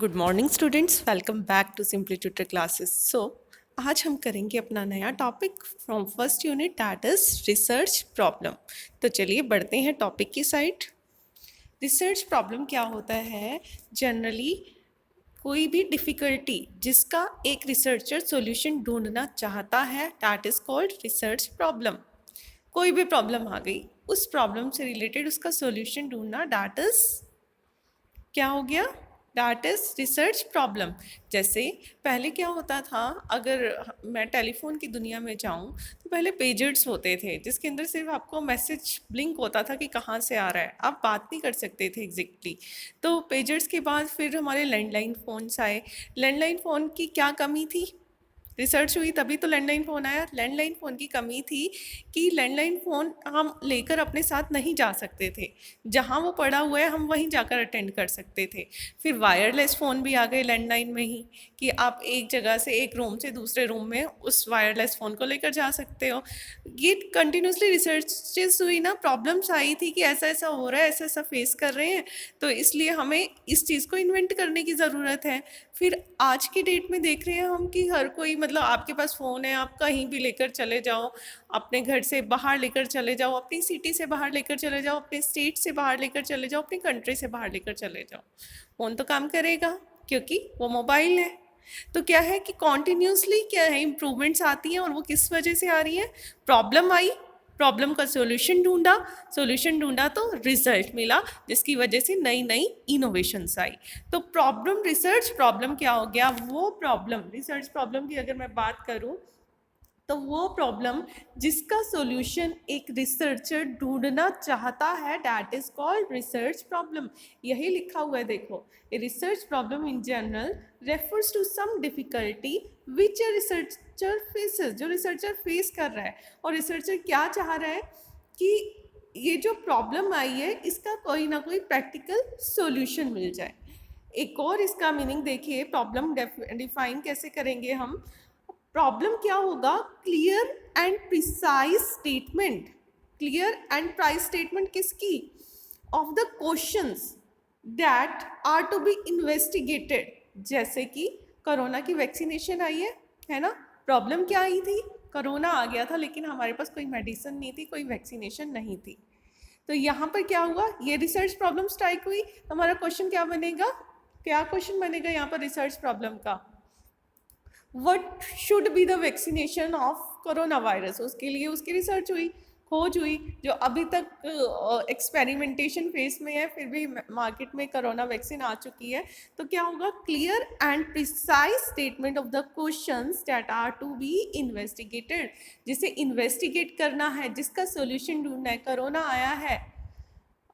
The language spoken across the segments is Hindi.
Good morning students, welcome back to Simply Tutor classes. आज हम करेंगे अपना नया topic from first unit, that is research problem. तो चलिए बढ़ते हैं टॉपिक की साइड। रिसर्च प्रॉब्लम क्या होता है? जनरली कोई भी डिफ़िकल्टी जिसका एक रिसर्चर सॉल्यूशन ढूंढना चाहता है, that is called research problem. कोई भी प्रॉब्लम आ गई, उस प्रॉब्लम से रिलेटेड उसका सॉल्यूशन ढूंढना, दैट इज़ क्या हो गया? That is research problem. जैसे पहले क्या होता था, अगर मैं टेलीफोन की दुनिया में जाऊं तो पहले पेजर्स होते थे जिसके अंदर सिर्फ आपको मैसेज ब्लिंक होता था कि कहाँ से आ रहा है, आप बात नहीं कर सकते थे एग्जैक्टली। तो पेजर्स के बाद फिर हमारे लैंडलाइन फ़ोन्स आए। लैंडलाइन फ़ोन की क्या कमी थी? रिसर्च हुई तभी तो लैंडलाइन फ़ोन आया। लैंडलाइन फ़ोन की कमी थी कि लैंडलाइन फ़ोन हम लेकर अपने साथ नहीं जा सकते थे, जहाँ वो पड़ा हुआ है हम वहीं जाकर अटेंड कर सकते थे। फिर वायरलेस फ़ोन भी आ गए लैंडलाइन में ही, कि आप एक जगह से एक रूम से दूसरे रूम में उस वायरलेस फ़ोन को लेकर जा सकते हो। ये कंटिन्यूसली रिसर्चेस हुई ना, प्रॉब्लम्स आई थी कि ऐसा ऐसा हो रहा है, ऐसा ऐसा फेस कर रहे हैं, तो इसलिए हमें इस चीज़ को इन्वेंट करने की ज़रूरत है। फिर आज की डेट में देख रहे हैं हम कि हर कोई, मतलब आपके पास फ़ोन है, आप कहीं भी लेकर चले जाओ, अपने घर से बाहर लेकर चले जाओ, अपनी सिटी से बाहर लेकर चले जाओ, अपने स्टेट से बाहर लेकर चले जाओ, अपनी कंट्री से बाहर लेकर चले जाओ, फ़ोन तो काम करेगा क्योंकि वो मोबाइल है। तो क्या है कि कॉन्टिन्यूसली क्या है, इम्प्रूवमेंट्स आती हैं, और वो किस वजह से आ रही है? प्रॉब्लम आई, प्रॉब्लम का सॉल्यूशन ढूंढा तो रिजल्ट मिला, जिसकी वजह से नई नई इनोवेशंस आई। तो प्रॉब्लम, रिसर्च प्रॉब्लम क्या हो गया? वो प्रॉब्लम, रिसर्च प्रॉब्लम की अगर मैं बात करूं तो वो प्रॉब्लम जिसका सॉल्यूशन एक रिसर्चर ढूंढना चाहता है, that is called research problem. यही लिखा हुआ है, देखो, a research problem in general refers to some difficulty which a researcher faces, जो रिसर्चर फेस कर रहा है। और रिसर्चर क्या चाह रहा है कि ये जो प्रॉब्लम आई है इसका कोई ना कोई प्रैक्टिकल सॉल्यूशन मिल जाए। एक और इसका मीनिंग देखिए, प्रॉब्लम डिफाइन कैसे करेंगे हम? प्रॉब्लम क्या होगा? Clear and precise statement. Clear and price statement किसकी? Of the questions that are to be investigated. जैसे कि कोरोना की वैक्सीनेशन आई है ना? प्रॉब्लम क्या आई थी? कोरोना आ गया था लेकिन हमारे पास कोई मेडिसिन नहीं थी, कोई वैक्सीनेशन नहीं थी। तो यहाँ पर क्या हुआ? ये रिसर्च प्रॉब्लम स्ट्राइक हुई। हमारा क्वेश्चन क्या बनेगा? क्या क्वेश्चन बनेगा यहाँ पर रिसर्च प्रॉब्लम का? What should be the vaccination of corona virus. उसके लिए उसकी रिसर्च हुई, खोज हुई, जो अभी तक एक्सपेरिमेंटेशन फेज में है, फिर भी मार्केट में कोरोना वैक्सीन आ चुकी है। तो क्या होगा? Clear and precise statement of the questions that are to be investigated. जिसे इन्वेस्टिगेट करना है, जिसका सोल्यूशन ढूंढना है। कोरोना आया है,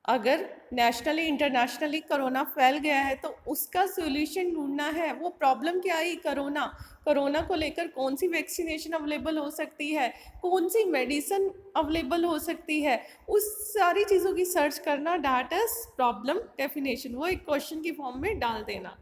अगर नेशनली इंटरनेशनली कोरोना फैल गया है तो उसका सॉल्यूशन ढूंढना है। वो प्रॉब्लम क्या आई? कोरोना। कोरोना को लेकर कौन सी वैक्सीनेशन अवेलेबल हो सकती है, कौन सी मेडिसिन अवेलेबल हो सकती है, उस सारी चीज़ों की सर्च करना, दैट इज प्रॉब्लम डेफिनेशन। वो एक क्वेश्चन की फॉर्म में डाल देना।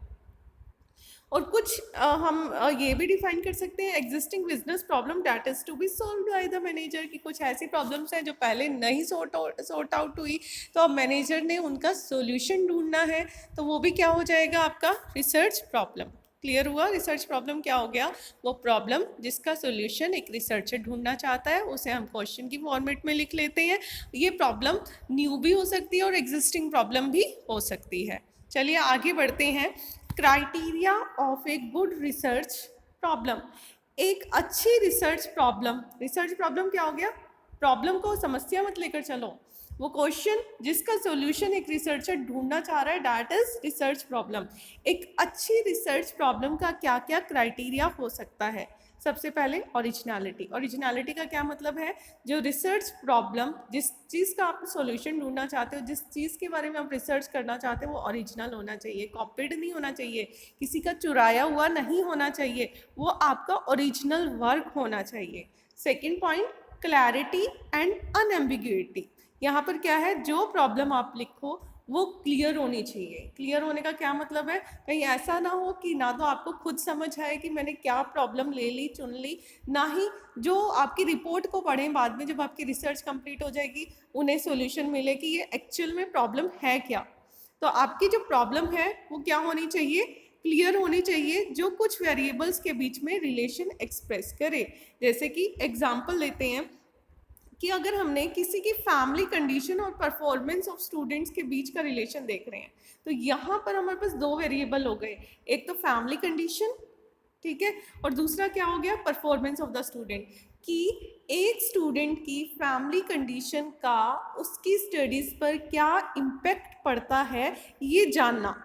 और कुछ हम ये भी डिफाइन कर सकते हैं, existing business problem that is to be solve by the manager. की कुछ ऐसी प्रॉब्लम्स हैं जो पहले नहीं सॉर्ट आउट हुई, तो अब मैनेजर ने उनका सॉल्यूशन ढूंढना है, तो वो भी क्या हो जाएगा? आपका रिसर्च प्रॉब्लम। क्लियर हुआ? रिसर्च प्रॉब्लम क्या हो गया? वो प्रॉब्लम जिसका सॉल्यूशन एक रिसर्चर ढूंढना चाहता है, उसे हम क्वेश्चन की फॉर्मेट में लिख लेते हैं। ये प्रॉब्लम न्यू भी हो सकती है और एग्जिस्टिंग प्रॉब्लम भी हो सकती है। चलिए आगे बढ़ते हैं। Criteria of a good research problem. एक अच्छी रिसर्च प्रॉब्लम, रिसर्च प्रॉब्लम क्या हो गया? प्रॉब्लम को समस्या मत लेकर चलो, वो क्वेश्चन जिसका सॉल्यूशन एक रिसर्चर ढूंढना चाह रहा है, दैट इज रिसर्च प्रॉब्लम। एक अच्छी रिसर्च प्रॉब्लम का क्या क्या क्राइटेरिया हो सकता है? सबसे पहले ओरिजिनलिटी। ओरिजिनलिटी का क्या मतलब है? जो रिसर्च प्रॉब्लम, जिस चीज़ का आप सॉल्यूशन ढूंढना चाहते हो, जिस चीज़ के बारे में आप रिसर्च करना चाहते हो, वो ओरिजिनल होना चाहिए, कॉपीड नहीं होना चाहिए, किसी का चुराया हुआ नहीं होना चाहिए, वो आपका ओरिजिनल वर्क होना चाहिए। Second point, clarity and unambiguity. यहाँ पर क्या है? जो प्रॉब्लम आप लिखो वो क्लियर होनी चाहिए। क्लियर होने का क्या मतलब है? कहीं ऐसा ना हो कि ना तो आपको खुद समझ आए कि मैंने क्या प्रॉब्लम ले ली, चुन ली, ना ही जो आपकी रिपोर्ट को पढ़ें बाद में, जब आपकी रिसर्च कंप्लीट हो जाएगी, उन्हें सॉल्यूशन मिले कि ये एक्चुअल में प्रॉब्लम है क्या। तो आपकी जो प्रॉब्लम है वो क्या होनी चाहिए? क्लियर होनी चाहिए, जो कुछ वेरिएबल्स के बीच में रिलेशन एक्सप्रेस करे। जैसे कि एग्जांपल लेते हैं कि अगर हमने किसी की फैमिली कंडीशन और परफॉर्मेंस ऑफ स्टूडेंट्स के बीच का रिलेशन देख रहे हैं, तो यहाँ पर हमारे पास दो वेरिएबल हो गए, एक तो फैमिली कंडीशन, ठीक है, और दूसरा क्या हो गया, परफॉर्मेंस ऑफ द स्टूडेंट, कि एक स्टूडेंट की फैमिली कंडीशन का उसकी स्टडीज पर क्या इम्पैक्ट पड़ता है, ये जानना,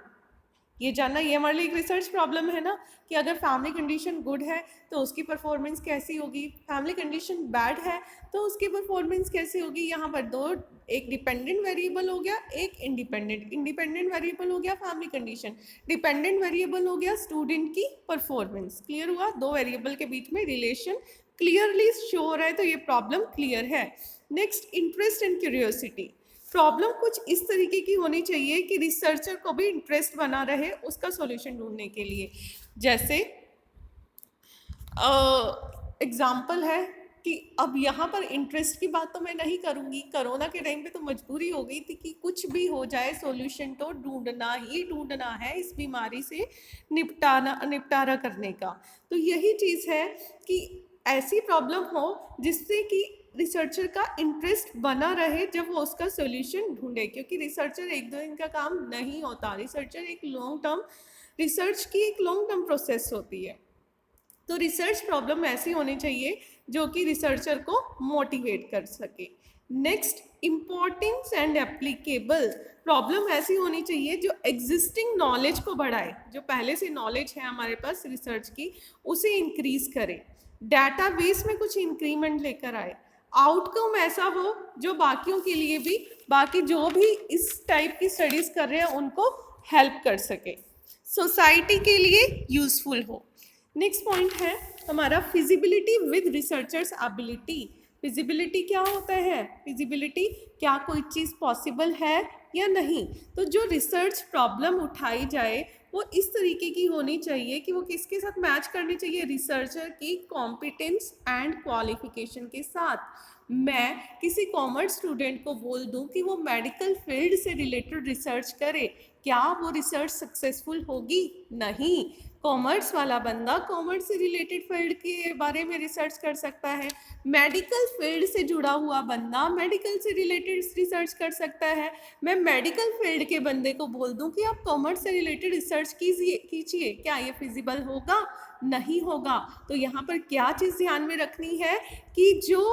ये हमारे लिए एक रिसर्च प्रॉब्लम है ना, कि अगर फैमिली कंडीशन गुड है तो उसकी परफॉर्मेंस कैसी होगी, फैमिली कंडीशन बैड है तो उसकी परफॉर्मेंस कैसी होगी। यहाँ पर दो, एक डिपेंडेंट वेरिएबल हो गया, एक इंडिपेंडेंट वेरिएबल हो गया फैमिली कंडीशन, डिपेंडेंट वेरिएबल हो गया स्टूडेंट की परफॉर्मेंस। क्लियर हुआ, दो वेरिएबल के बीच में रिलेशन क्लियरली शो हो रहा है, तो ये प्रॉब्लम क्लियर है। Next, interest and curiosity. Problem कुछ इस तरीके की होनी चाहिए कि रिसर्चर को भी इंटरेस्ट बना रहे उसका सॉल्यूशन ढूंढने के लिए। जैसे एग्जाम्पल है कि अब यहाँ पर इंटरेस्ट की बात तो मैं नहीं करूँगी, कोरोना के टाइम पे तो मजबूरी हो गई थी कि कुछ भी हो जाए सॉल्यूशन तो ढूंढना ही ढूंढना है इस बीमारी से निपटारा करने का। तो यही चीज़ है कि ऐसी प्रॉब्लम हो जिससे कि रिसर्चर का इंटरेस्ट बना रहे जब वो उसका सॉल्यूशन ढूंढे, क्योंकि रिसर्चर एक दो दिन का काम नहीं होता, रिसर्च की एक लॉन्ग टर्म प्रोसेस होती है। तो रिसर्च प्रॉब्लम ऐसी होनी चाहिए जो कि रिसर्चर को मोटिवेट कर सके। Next, importance and applicable. Problem ऐसी होनी चाहिए जो एग्जिस्टिंग नॉलेज को बढ़ाए, जो पहले से नॉलेज है हमारे पास रिसर्च की उसे इंक्रीज करे, डाटाबेस में कुछ इंक्रीमेंट लेकर आए, आउटकम ऐसा हो जो बाकियों के लिए भी, बाकी जो भी इस टाइप की स्टडीज कर रहे हैं उनको हेल्प कर सके, सोसाइटी के लिए यूजफुल हो। नेक्स्ट पॉइंट है हमारा feasibility with researchers ability. Feasibility क्या होता है, फिजिबिलिटी क्या कोई चीज़ पॉसिबल है या नहीं। तो जो रिसर्च प्रॉब्लम उठाई जाए वो इस तरीके की होनी चाहिए कि वो किसके साथ मैच करनी चाहिए, रिसर्चर की कॉम्पिटेंस एंड क्वालिफिकेशन के साथ। मैं किसी कॉमर्स स्टूडेंट को बोल दूं कि वो मेडिकल फील्ड से रिलेटेड रिसर्च करे, क्या वो रिसर्च सक्सेसफुल होगी? नहीं। कॉमर्स वाला बंदा कॉमर्स से रिलेटेड फील्ड के बारे में रिसर्च कर सकता है, मेडिकल फील्ड से जुड़ा हुआ बंदा मेडिकल से रिलेटेड रिसर्च कर सकता है। मैं मेडिकल फील्ड के बंदे को बोल दूं कि आप कॉमर्स से रिलेटेड रिसर्च कीजिए, क्या ये फिजिबल होगा? नहीं होगा। तो यहाँ पर क्या चीज़ ध्यान में रखनी है कि जो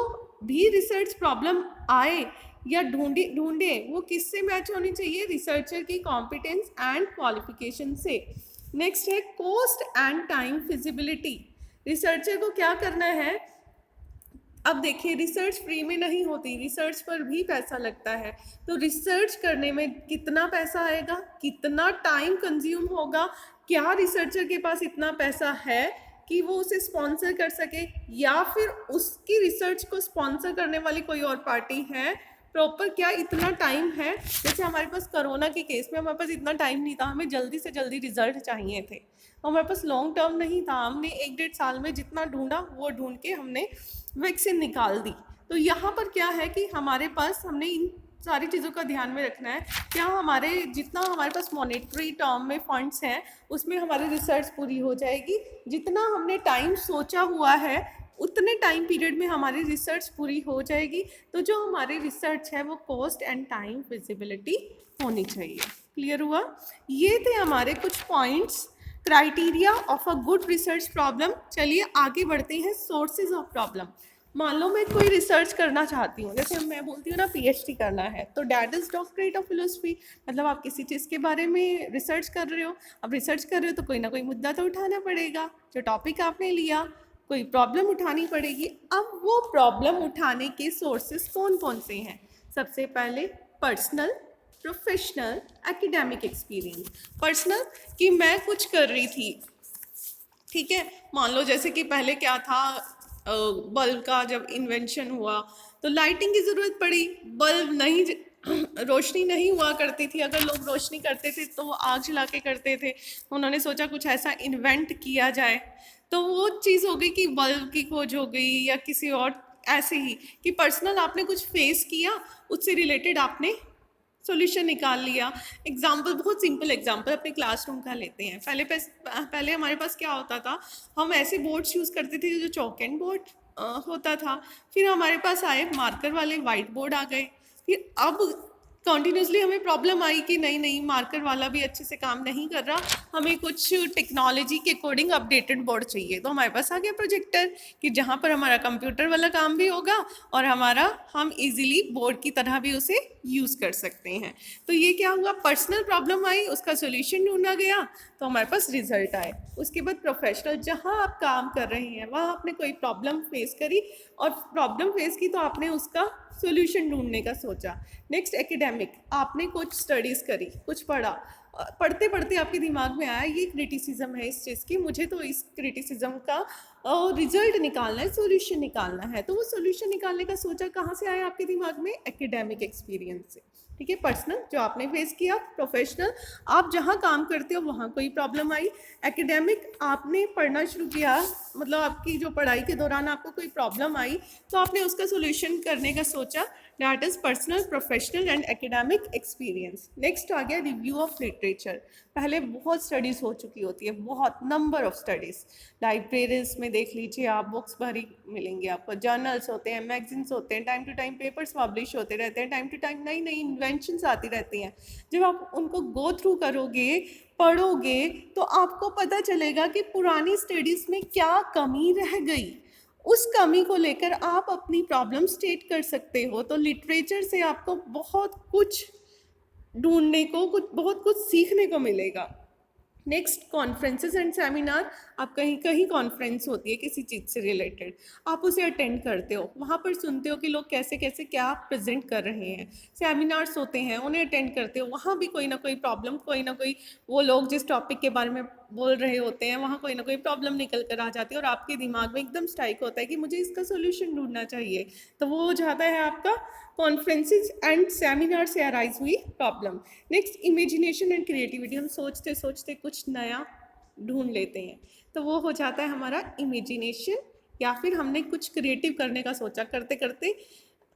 भी रिसर्च प्रॉब्लम आए या ढूंढे वो किससे मैच होनी चाहिए, रिसर्चर की कॉम्पिटेंस एंड क्वालिफिकेशन से। नेक्स्ट है cost and time feasibility. Researcher को क्या करना है, अब देखिए रिसर्च फ्री में नहीं होती, रिसर्च पर भी पैसा लगता है। तो रिसर्च करने में कितना पैसा आएगा, कितना टाइम कंज्यूम होगा, क्या रिसर्चर के पास इतना पैसा है कि वो उसे स्पॉन्सर कर सके, या फिर उसकी रिसर्च को स्पॉन्सर करने वाली कोई और पार्टी है, प्रॉपर क्या इतना टाइम है। जैसे हमारे पास कोरोना के केस में हमारे पास इतना टाइम नहीं था, हमें जल्दी से जल्दी रिजल्ट चाहिए थे, हमारे पास लॉन्ग टर्म नहीं था, हमने 1-1.5 साल में जितना ढूंढा वो ढूंढ के हमने वैक्सीन निकाल दी। तो यहाँ पर क्या है कि हमारे पास हमने इन सारी चीज़ों का ध्यान में रखना है, क्या हमारे जितना हमारे पास मॉनेटरी टर्म में फंड्स हैं उसमें हमारी रिसर्च पूरी हो जाएगी, जितना हमने टाइम सोचा हुआ है उतने टाइम पीरियड में हमारी रिसर्च पूरी हो जाएगी। तो जो हमारी रिसर्च है वो कॉस्ट एंड टाइम फिजिबिलिटी होनी चाहिए। क्लियर हुआ? ये थे हमारे कुछ points, criteria of a good research problem. चलिए आगे बढ़ते हैं, सोर्सेज ऑफ प्रॉब्लम। मान लो मैं कोई रिसर्च करना चाहती हूँ, जैसे मैं बोलती हूँ ना पीएचडी करना है, तो that is doctorate of philosophy, मतलब आप किसी चीज़ के बारे में रिसर्च कर रहे हो। अब रिसर्च कर रहे हो तो कोई ना कोई मुद्दा तो उठाना पड़ेगा, जो टॉपिक आपने लिया कोई प्रॉब्लम उठानी पड़ेगी। अब वो प्रॉब्लम उठाने के सोर्सेज कौन कौन से हैं? सबसे पहले personal, professional, academic experience. Personal कि मैं कुछ कर रही थी, ठीक है, मान लो जैसे कि पहले क्या था, बल्ब का जब इन्वेंशन हुआ तो लाइटिंग की ज़रूरत पड़ी, बल्ब नहीं रोशनी नहीं हुआ करती थी, अगर लोग रोशनी करते थे तो वो आग जला के करते थे, उन्होंने सोचा कुछ ऐसा इन्वेंट किया जाए, तो वो चीज़ हो गई कि बल्ब की खोज हो गई, या किसी और ऐसे ही कि पर्सनल आपने कुछ फेस किया, उससे रिलेटेड आपने सॉल्यूशन निकाल लिया। एग्जाम्पल, बहुत सिंपल एग्जाम्पल अपने क्लासरूम का लेते हैं। पहले हमारे पास क्या होता था, हम ऐसे बोर्ड्स यूज़ करते थे जो चौक एंड बोर्ड होता था। फिर हमारे पास आए मार्कर वाले वाइट बोर्ड आ गए। फिर अब कॉन्टिन्यूसली हमें प्रॉब्लम आई कि नहीं नहीं, मार्कर वाला भी अच्छे से काम नहीं कर रहा, हमें कुछ टेक्नोलॉजी के अकॉर्डिंग अपडेटेड बोर्ड चाहिए। तो हमारे पास आ गया प्रोजेक्टर, कि जहाँ पर हमारा कंप्यूटर वाला काम भी होगा और हम इजीली बोर्ड की तरह भी उसे यूज़ कर सकते हैं। तो ये क्या हुआ, पर्सनल प्रॉब्लम आई, उसका सोल्यूशन ढूंढा गया, तो हमारे पास रिजल्ट आए। उसके बाद प्रोफेशनल, जहाँ आप काम कर रहे हैं वहाँ आपने कोई प्रॉब्लम फेस करी, और प्रॉब्लम फेस की तो आपने उसका सोल्यूशन ढूंढने का सोचा। नेक्स्ट एकेडमिक, आपने कुछ स्टडीज़ करी, कुछ पढ़ा, पढ़ते पढ़ते आपके दिमाग में आया ये क्रिटिसिज्म है इस चीज़ की, मुझे तो इस क्रिटिसिज्म का रिजल्ट निकालना है, सॉल्यूशन निकालना है। तो वो सॉल्यूशन निकालने का सोचा कहाँ से आया आपके दिमाग में, एकेडमिक एक्सपीरियंस से। ठीक है, पर्सनल जो आपने फेस किया, प्रोफेशनल आप जहाँ काम करते हो वहाँ कोई प्रॉब्लम आई, एकेडमिक आपने पढ़ना शुरू किया, मतलब आपकी जो पढ़ाई के दौरान आपको कोई प्रॉब्लम आई तो आपने उसका सोल्यूशन करने का सोचा। That is personal, professional and academic experience. Next आ गया रिव्यू ऑफ लिटरेचर। पहले बहुत स्टडीज़ हो चुकी होती है, बहुत नंबर ऑफ स्टडीज़, लाइब्रेरीज में देख लीजिए आप, बुक्स भरी मिलेंगी आपको, जर्नल्स होते हैं, मैगजीन्स होते हैं, time to time papers publish होते रहते हैं, टाइम टू टाइम नई नई इन्वेंशंस आती रहती हैं। जब आप उनको गो थ्रू करोगे, पढ़ोगे, तो आपको पता चलेगा कि पुरानी स्टडीज़ में क्या कमी रह गई, उस कमी को लेकर आप अपनी प्रॉब्लम स्टेट कर सकते हो। तो लिटरेचर से आपको बहुत कुछ ढूंढने को, बहुत कुछ सीखने को मिलेगा। Next, conferences and seminar. आप कहीं कहीं कॉन्फ्रेंस होती है किसी चीज़ से रिलेटेड, आप उसे अटेंड करते हो, वहाँ पर सुनते हो कि लोग कैसे कैसे क्या प्रेजेंट कर रहे हैं। सेमिनार्स होते हैं, उन्हें अटेंड करते हो, वहाँ भी कोई ना कोई प्रॉब्लम, कोई ना कोई, वो लोग जिस टॉपिक के बारे में बोल रहे होते हैं वहाँ कोई ना कोई प्रॉब्लम निकल कर आ जाती है, और आपके दिमाग में एकदम स्ट्राइक होता है कि मुझे इसका सोल्यूशन ढूंढना चाहिए। तो वो हो जाता है आपका कॉन्फ्रेंसेस एंड सेमिनार से अराइज हुई problem. Next, imagination and creativity. हम सोचते सोचते कुछ नया ढूंढ लेते हैं, तो वो हो जाता है हमारा इमेजिनेशन, या फिर हमने कुछ क्रिएटिव करने का सोचा, करते करते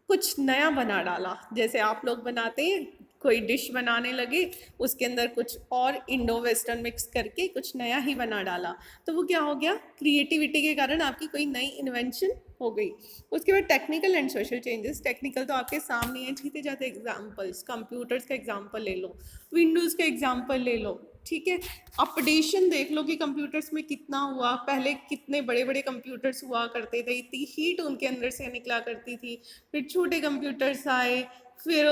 कुछ नया बना डाला। जैसे आप लोग बनाते हैं, कोई डिश बनाने लगे, उसके अंदर कुछ और इंडो वेस्टर्न मिक्स करके कुछ नया ही बना डाला, तो वो क्या हो गया, क्रिएटिविटी के कारण आपकी कोई नई इन्वेंशन हो गई। उसके बाद technical and social changes. Technical तो आपके सामने है, जीते जाते एग्जाम्पल्स, कंप्यूटर्स का एग्जाम्पल ले लो, विंडोज़ का एग्जाम्पल ले लो, ठीक है। अपडेशन देख लो कि कंप्यूटर्स में कितना हुआ, पहले कितने बड़े बड़े कंप्यूटर्स हुआ करते थे, इतनी हीट उनके अंदर से निकला करती थी, फिर छोटे कंप्यूटर्स आए, फिर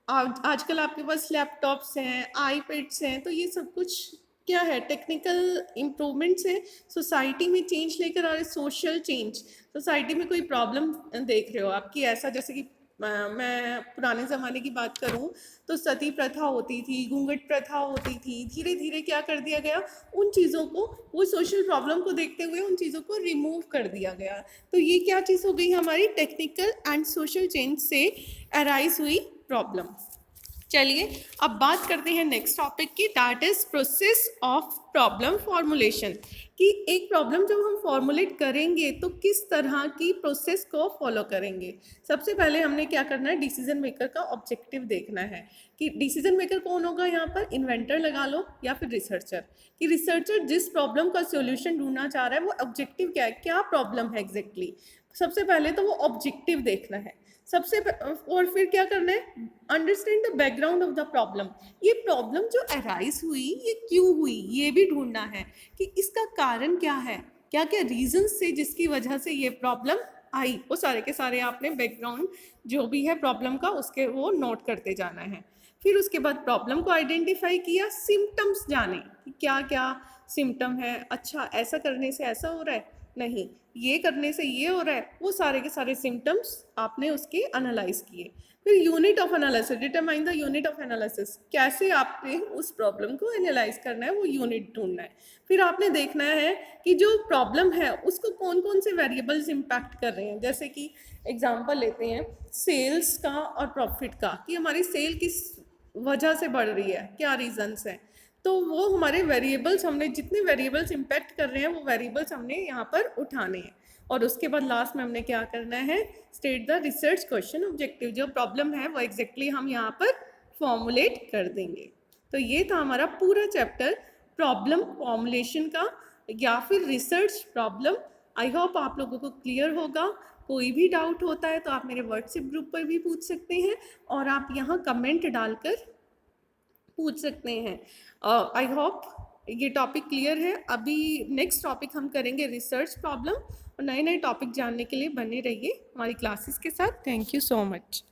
आजकल आपके पास लैपटॉप्स हैं, आईपैड्स हैं, तो ये सब कुछ क्या है, टेक्निकल इम्प्रूवमेंट्स हैं, सोसाइटी में चेंज लेकर आ रहे, सोशल चेंज। सोसाइटी में कोई प्रॉब्लम देख रहे हो आपकी, ऐसा जैसे कि मैं पुराने ज़माने की बात करूं तो सती प्रथा होती थी, घूंघट प्रथा होती थी, धीरे धीरे क्या कर दिया गया, उन चीज़ों को, वो सोशल प्रॉब्लम को देखते हुए उन चीज़ों को रिमूव कर दिया गया। तो ये क्या चीज़ हो गई हमारी, टेक्निकल एंड सोशल चेंज से अराइज हुई प्रॉब्लम। चलिए अब बात करते हैं नेक्स्ट टॉपिक की, that is process of problem formulation. कि एक प्रॉब्लम जब हम फॉर्मुलेट करेंगे तो किस तरह की प्रोसेस को फॉलो करेंगे। सबसे पहले हमने क्या करना है, डिसीजन मेकर का ऑब्जेक्टिव देखना है कि डिसीजन मेकर कौन होगा यहाँ पर, इन्वेंटर लगा लो या फिर रिसर्चर। कि रिसर्चर जिस प्रॉब्लम का सोल्यूशन ढूंढना चाह रहा है वो ऑब्जेक्टिव क्या है, क्या प्रॉब्लम है एग्जैक्टली। सबसे पहले तो वो ऑब्जेक्टिव देखना है और फिर क्या करना है, understand the background of the problem. ये प्रॉब्लम जो अराइज हुई ये क्यों हुई, ये भी ढूंढना है कि इसका कारण क्या है, क्या क्या रीजंस से जिसकी वजह से ये प्रॉब्लम आई, वो सारे के सारे आपने बैकग्राउंड जो भी है प्रॉब्लम का उसके वो नोट करते जाना है। फिर उसके बाद प्रॉब्लम को आइडेंटिफाई किया, सिम्टम्स जाने कि क्या क्या सिम्टम है, अच्छा ऐसा करने से ऐसा हो रहा है, नहीं ये करने से ये हो रहा है, वो सारे के सारे सिम्टम्स आपने उसके एनालाइज किए। फिर unit of analysis, determine the unit of analysis, कैसे आपने उस प्रॉब्लम को एनालाइज करना है, वो यूनिट ढूंढना है। फिर आपने देखना है कि जो प्रॉब्लम है उसको कौन कौन से वेरिएबल्स इम्पैक्ट कर रहे हैं। जैसे कि एग्जांपल लेते हैं सेल्स का और प्रॉफिट का, कि हमारी सेल किस वजह से बढ़ रही है, क्या रीजंस हैं, तो वो हमारे वेरिएबल्स, हमने जितने वेरिएबल्स इम्पैक्ट कर रहे हैं वो वेरिएबल्स हमने यहाँ पर उठाने हैं। और उसके बाद लास्ट में हमने क्या करना है, state the research question objective, जो प्रॉब्लम है वो एग्जैक्टली हम यहाँ पर फॉर्मुलेट कर देंगे। तो ये था हमारा पूरा चैप्टर प्रॉब्लम फॉर्मुलेशन का या फिर रिसर्च प्रॉब्लम। आई होप आप लोगों को क्लियर होगा। कोई भी डाउट होता है तो आप मेरे व्हाट्सएप ग्रुप पर भी पूछ सकते हैं और आप यहाँ कमेंट डालकर पूछ सकते हैं। आई होप ये टॉपिक क्लियर है। अभी नेक्स्ट टॉपिक हम करेंगे रिसर्च प्रॉब्लम, और नए नए टॉपिक जानने के लिए बने रहिए हमारी क्लासेस के साथ। Thank you so much.